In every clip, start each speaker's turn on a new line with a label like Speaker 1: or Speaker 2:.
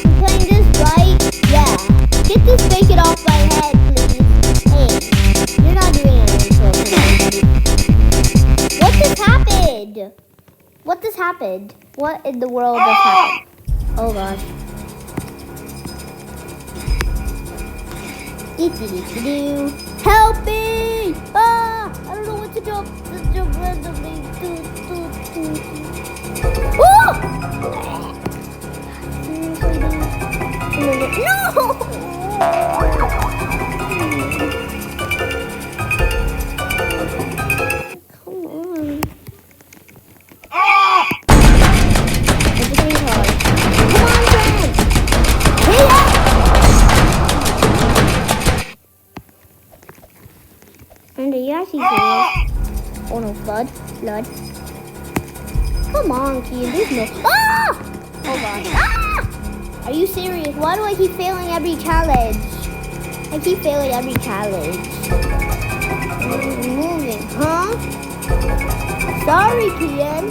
Speaker 1: playing this, right? Yeah. Get this bacon off my head, please. Hey, you're not doing an intro for anybody. What just happened? What just happened? What in the world just happened? Oh gosh. Help me! Ah! I don't know what to jump. Just jump randomly. Oh! No! Come on. Everything's hard. Come on, friend! Hey, and are you actually serious? Oh no, blood. Come on, Kian, there's no... Ah! Oh god. Ah! Are you serious? Why do I keep failing every challenge? I keep failing every challenge. I'm moving, huh? Sorry, Kian.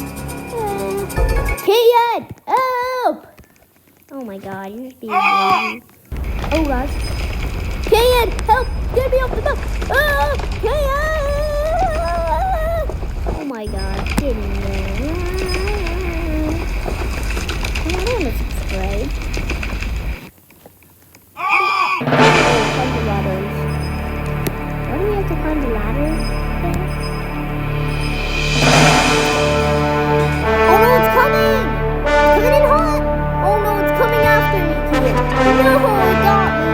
Speaker 1: Kian! Help! Oh my god, you're just being lazy. Oh gosh. Kian, help! Get me off the boat! Oh, Kian! Oh my god, get in there. I don't want to subscribe. Climb the ladders. Why do we have to climb the ladders? Oh no, it's coming! Coming in hot! Oh no, it's coming after me, Kian. No, it got me!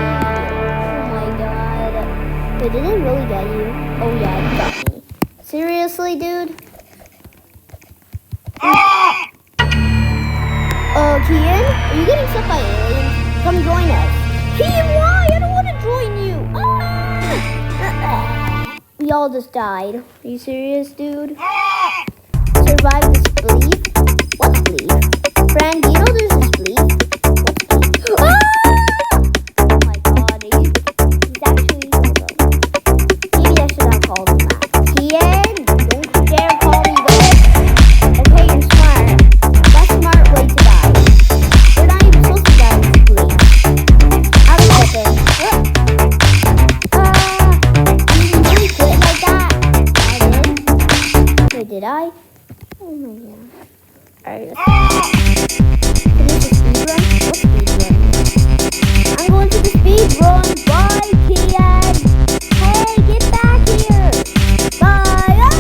Speaker 1: Oh my god. Wait, did it really get you? Oh yeah, it got me. Seriously, dude? Kian? Are you getting stuck by aliens? Come join us. Kian, why? I don't want to join you. Ah! We all just died. Are you serious, dude? Survive the spleef? What spleef? Friend, do you know there's a spleef? What spleef? Ah! Oh my god, he's actually... Maybe I should have called him that. Kian, don't dare call me that. Okay, you're smart. That's a smart way to die. We're not even supposed to die in spleef. I'm open. You really quit like that? I did. Wait, did I? Oh my god. Alright, let's I'm going to the speed run. Bye, Kian. Hey, get back here. Bye. Ah!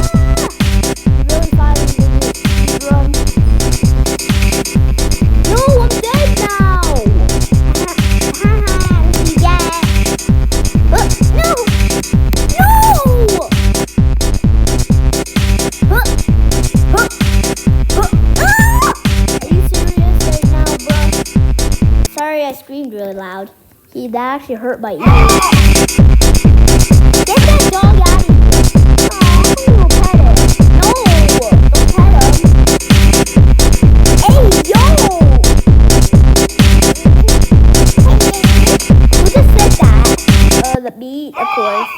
Speaker 1: You really thought I was going to speed run? No, I'm dead now. Yeah. No. No. Are you serious right now, bro? Sorry, I screamed really loud. That actually hurt my ears. Get that dog out of here. Oh, pet it. No, don't pet him. Hey, yo! Who just said that? The beat, of course.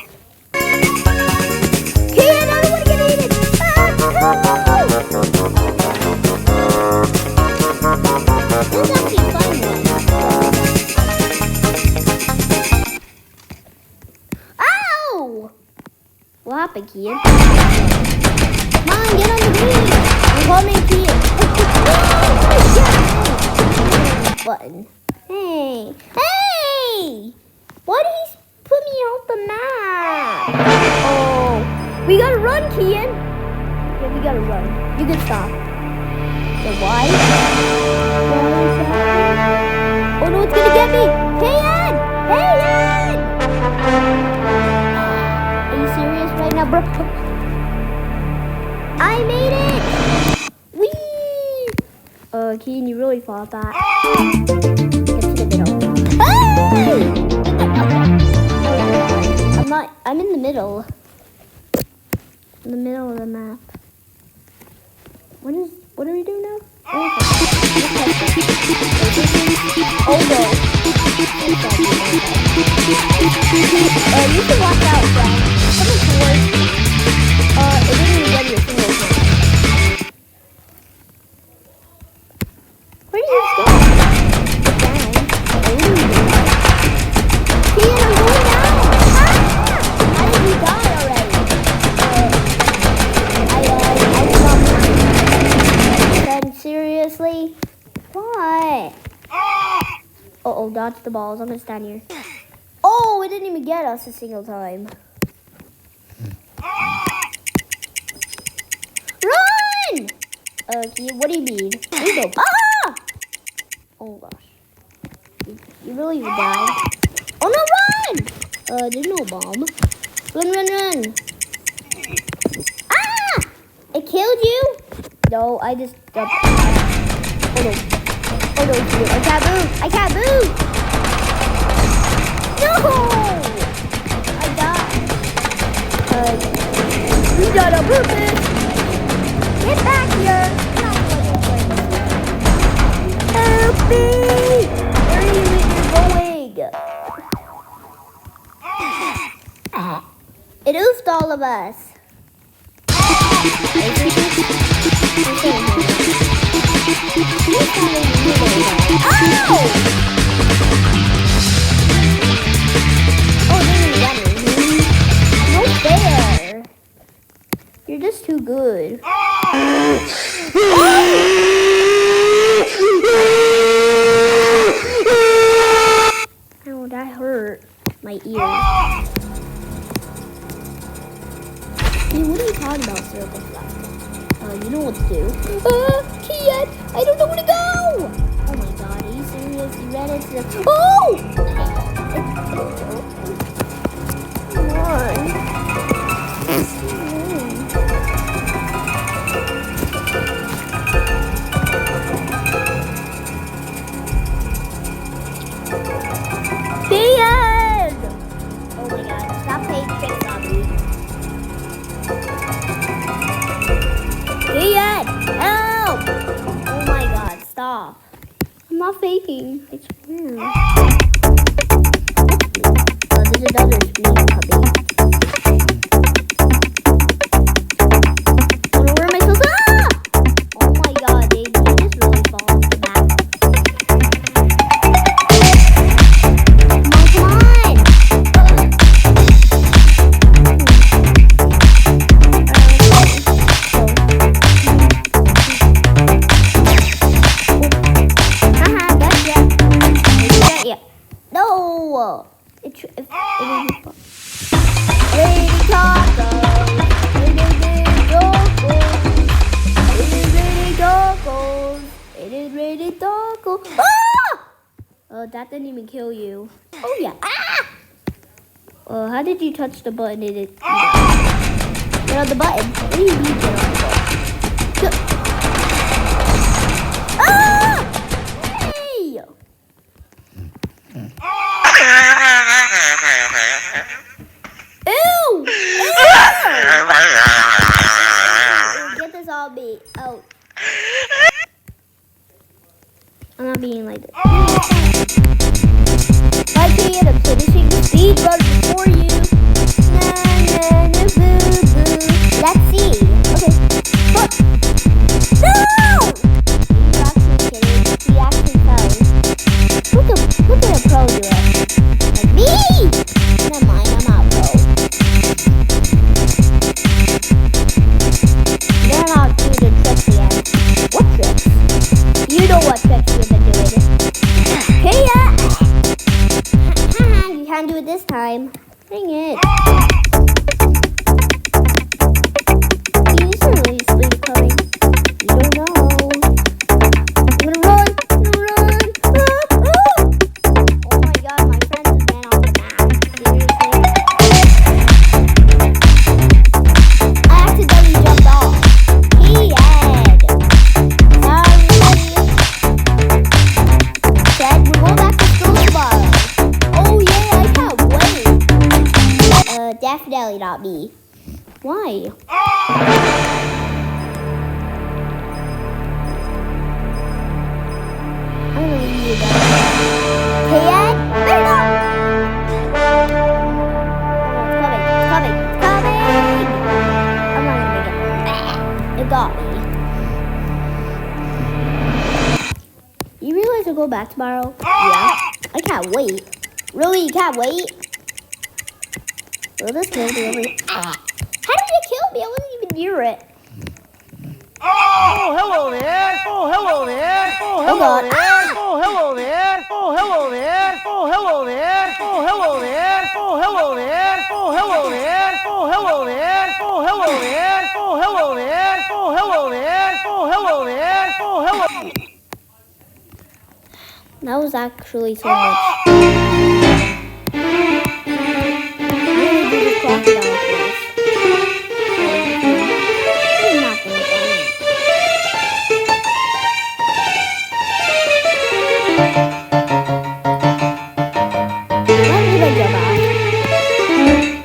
Speaker 1: Kian, I don't want to get eaten. This is actually a fun one. What happened, Kian? Come on, get on the beach. I'm coming, Kian. Button. Hey. Hey! Why did he put me off the map? Oh. We gotta run, Kian. Yeah, we gotta run. You can stop. So why? Oh no, it's gonna get me. Kian! Kian! Right now, bro. I made it! Whee! Kian, you really fought that. Get to the middle. Hey! I'm in the middle. In the middle of the map. What are we doing now? Oh no. You can watch out, friend. Coming towards me. It didn't even get your fingers in. Where did you go? Down. What? Uh-oh, dodge the balls. I'm gonna stand here. Oh, it didn't even get us a single time. Run! What do you mean? You go. Ah! Oh gosh. You really even died. Oh no, run! There's no bomb. Run. Ah! It killed you? No, I just jumped. Oh no. Oh no, I can't move. No! I died. We died on purpose. Get back here. Help me! Where are you going? It oofed all of us. Oh! No fair. You're just too good. Oh, that hurt my ear. Hey, what are you talking about, Circle Flash? You know what to do. Kian, I don't know where to go. Oh my god, are you serious? You ran into the... Oh! Come on. Kian! Oh my god, stop playing tricks on me. Kian, help! Oh my god, stop. I'm not faking, I swear. There's another screen coming. Oh no, where am I supposed to... Ah! Oh my god, they just really fall off the map. Come on! No! Lady tacos. It is ready tacos. Ah! Oh, that didn't even kill you. Oh yeah. Ah! How did you touch the button? Get on the button. What do you mean get on the button? Ah! Hey! Ew! Get this all me out. I'm not being like this. I'm finishing the speed run for you. Let's see. Okay. But no! You're actually kidding. He actually fell. Look at a pro you are. Like me! Never mind, I'm not pro. They're not doing the tricks again. What tricks? You know what tricks you've been doing. Okay, yeah. You can't do it this time. Dang it. You should really sleep coming. You don't know. I'm gonna run. Oh my god, my friend just ran off the map. Seriously? I accidentally jumped off. Ed. Sorry. Dad, we're going back to school tomorrow. Oh yeah, I can't wait. Definitely not me. Why? I'm gonna leave you guys. Hey, Ed? Wait up! It's coming. I'm not gonna make it. It got me. You realize I'll go back tomorrow? Yeah. I can't wait. Really, you can't wait? Will this kill me over here? How did it kill me? I wasn't even near it.
Speaker 2: Oh, hello there. Oh, hello there. Oh, hello there. hello there. Oh, hello there. Oh, hello there. Oh, hello there. Oh, hello there. Oh, hello there. Oh, hello there. Oh, hello there. Oh, hello there. Oh, hello there. Oh, hello.
Speaker 1: That was actually so much. I'm gonna do the crocodile first. He's not gonna die. Why did I jump out?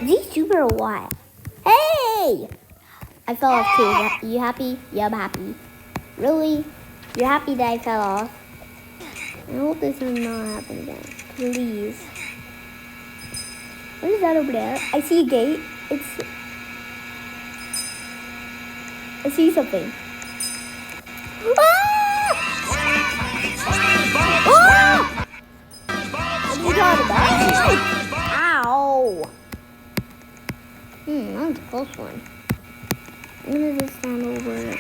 Speaker 1: Is he super or what? Hey! I fell off too. You happy? Yeah, I'm happy. Really? You're happy that I fell off? I hope this will not happen again. Please. What is that over there? I see a gate. I see something. Ah! Ah! What are you talking about? Ow! That was a close one. I'm gonna just stand over it.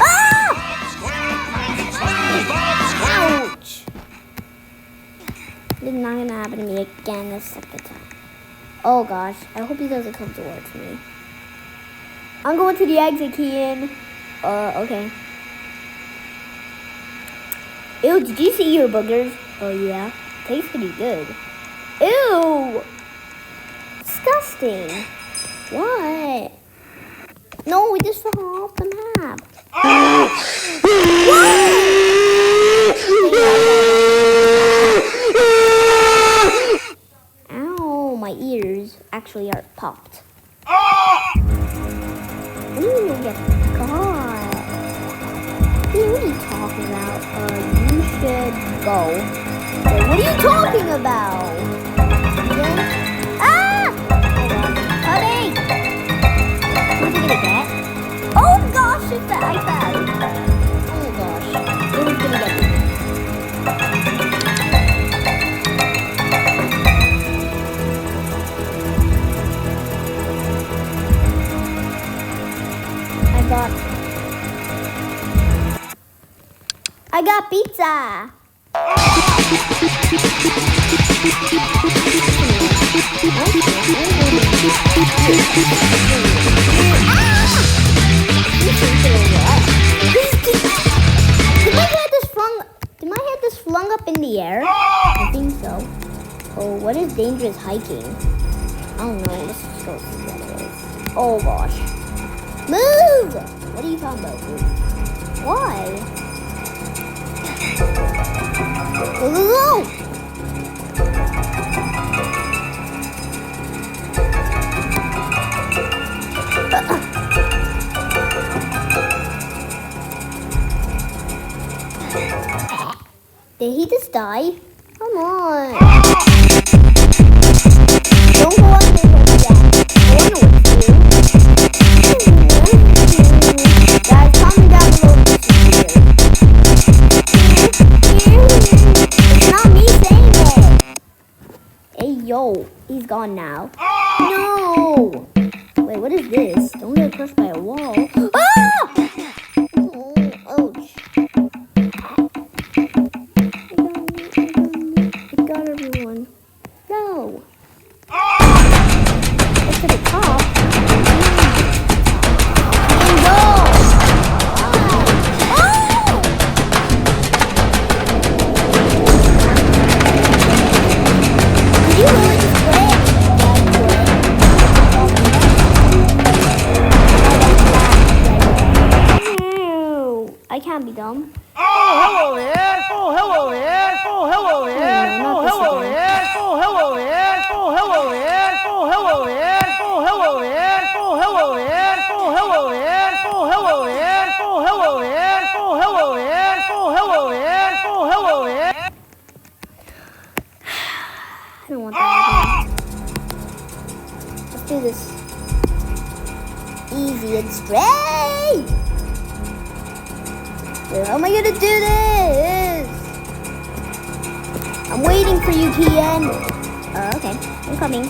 Speaker 1: Ah! Ouch! This is not gonna happen to me again the second time. Oh gosh, I hope he doesn't come towards me. I'm going to the exit, Kian. Okay. Ew, did you see your boogers? Oh yeah, tastes pretty good. Ew! Disgusting. What? No, we just fell off the map. Ow, my ears actually are popped. What do you mean get caught? Hey, what are you talking about? You should go. Wait, what are you talking about? Again? Ah! Honey! What's he gonna get? Oh gosh, it's that I fell. Oh gosh. It was gonna get me. I got pizza. Did my head just flung up in the air? I think so. Oh, what is dangerous hiking? I don't know. Let's just go see what it is. Oh gosh. Move! What are you talking about, dude? Why? Go, go, go! Did he just die? Come on. Don't go on this one again. I don't know what to do. Guys, comment down below if this is weird. It's not me saying it. Hey, yo. He's gone now. No. Wait, what is this? Don't get crushed by a wall. Ah! Oh, ouch. I got everyone. No. Get to the top. No. Oh! Did you really just quit? I can't be dumb.
Speaker 2: Oh, hello there. Oh, hello there. Oh, hello there. Oh, hello there. Oh, hello there. Oh, hello there. Oh, hello there. Oh, hello there. Oh, hello there. Oh, hello there. Oh, hello there. Oh, hello there. Oh, hello there. Oh, hello there. Oh, hello there.
Speaker 1: I don't want that again. Let's do this easy and straight. How am I gonna do this? I'm waiting for you, Kian. Okay, I'm coming.